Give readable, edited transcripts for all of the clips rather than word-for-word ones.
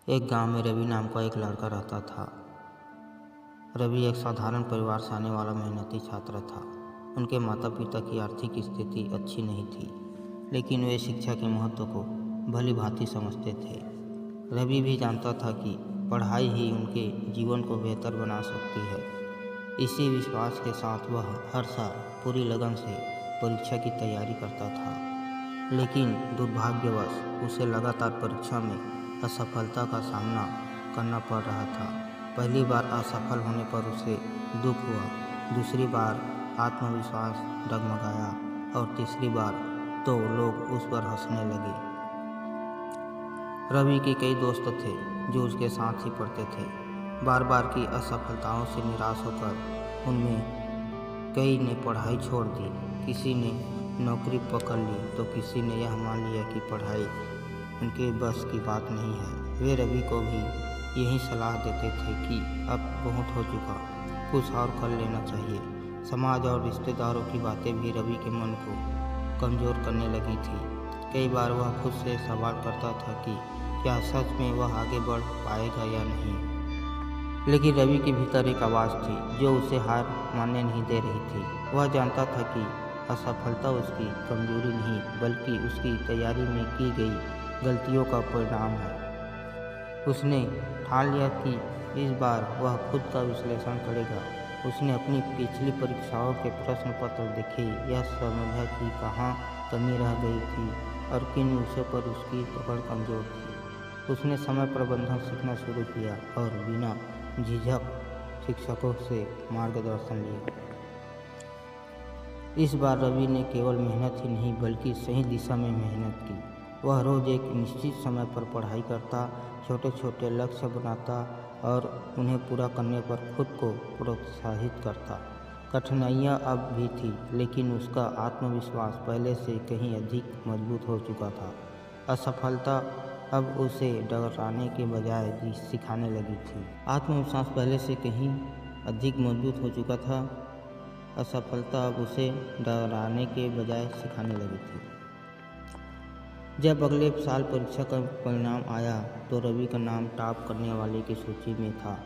एक गांव में रवि नाम का एक लड़का रहता था। रवि एक साधारण परिवार से आने वाला मेहनती छात्र था। उनके माता पिता की आर्थिक स्थिति अच्छी नहीं थी, लेकिन वे शिक्षा के महत्व को भली भांति समझते थे। रवि भी जानता था कि पढ़ाई ही उनके जीवन को बेहतर बना सकती है। इसी विश्वास के साथ वह हर साल पूरी लगन से परीक्षा की तैयारी करता था, लेकिन दुर्भाग्यवश उसे लगातार परीक्षा में असफलता का सामना करना पड़ रहा था। पहली बार असफल होने पर उसे दुख हुआ, दूसरी बार आत्मविश्वास डगमगाया और तीसरी बार तो लोग उस पर हंसने लगे। रवि के कई दोस्त थे जो उसके साथ ही पढ़ते थे। बार बार की असफलताओं से निराश होकर उनमें कई ने पढ़ाई छोड़ दी, किसी ने नौकरी पकड़ ली तो किसी ने यह मान लिया कि पढ़ाई उनके बस की बात नहीं है। वे रवि को भी यही सलाह देते थे कि अब बहुत हो चुका, कुछ और कर लेना चाहिए। समाज और रिश्तेदारों की बातें भी रवि के मन को कमज़ोर करने लगी थी। कई बार वह खुद से सवाल करता था कि क्या सच में वह आगे बढ़ पाएगा या नहीं। लेकिन रवि के भीतर एक आवाज़ थी जो उसे हार मानने नहीं दे रही थी। वह जानता था कि असफलता उसकी कमजोरी नहीं, बल्कि उसकी तैयारी में की गई गलतियों का परिणाम है। उसने ठान लिया कि इस बार वह खुद का विश्लेषण करेगा। उसने अपनी पिछली परीक्षाओं के प्रश्न पत्र देखे, यह समझा कि कहाँ कमी रह गई थी और किन विषयों पर उसकी पकड़ कमजोर थी। उसने समय प्रबंधन सीखना शुरू किया और बिना झिझक शिक्षकों से मार्गदर्शन लिया। इस बार रवि ने केवल मेहनत ही नहीं बल्कि सही दिशा में मेहनत की। वह रोज़ एक निश्चित समय पर पढ़ाई करता, छोटे छोटे लक्ष्य बनाता और उन्हें पूरा करने पर खुद को प्रोत्साहित करता। कठिनाइयाँ अब भी थी, लेकिन उसका आत्मविश्वास पहले से कहीं अधिक मजबूत हो चुका था। असफलता अब उसे डराने के बजाय सिखाने लगी थी। आत्मविश्वास पहले से कहीं अधिक मजबूत हो चुका था। असफलता अब उसे डराने के बजाय सिखाने लगी थी। जब अगले साल परीक्षा का परिणाम आया तो रवि का नाम टॉप करने वाले की सूची में था।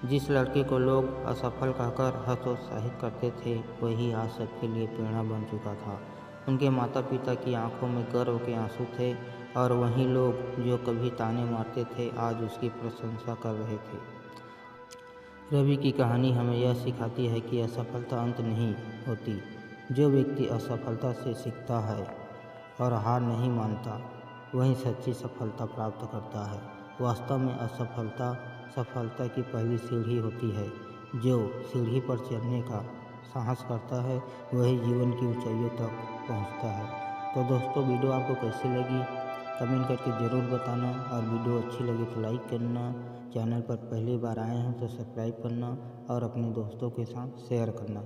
जिस लड़के को लोग असफल कहकर हतोत्साहित करते थे, वही आज सबके लिए प्रेरणा बन चुका था। उनके माता पिता की आंखों में गर्व के आंसू थे और वही लोग जो कभी ताने मारते थे आज उसकी प्रशंसा कर रहे थे। रवि की कहानी हमें यह सिखाती है कि असफलता अंत नहीं होती। जो व्यक्ति असफलता से सीखता है और हार नहीं मानता, वही सच्ची सफलता प्राप्त करता है। वास्तव में असफलता सफलता की पहली सीढ़ी होती है। जो सीढ़ी पर चढ़ने का साहस करता है वही जीवन की ऊंचाइयों तक पहुंचता है। तो दोस्तों, वीडियो आपको कैसी लगी कमेंट करके ज़रूर बताना, और वीडियो अच्छी लगी तो लाइक करना। चैनल पर पहली बार आए हैं तो सब्सक्राइब करना और अपने दोस्तों के साथ शेयर करना।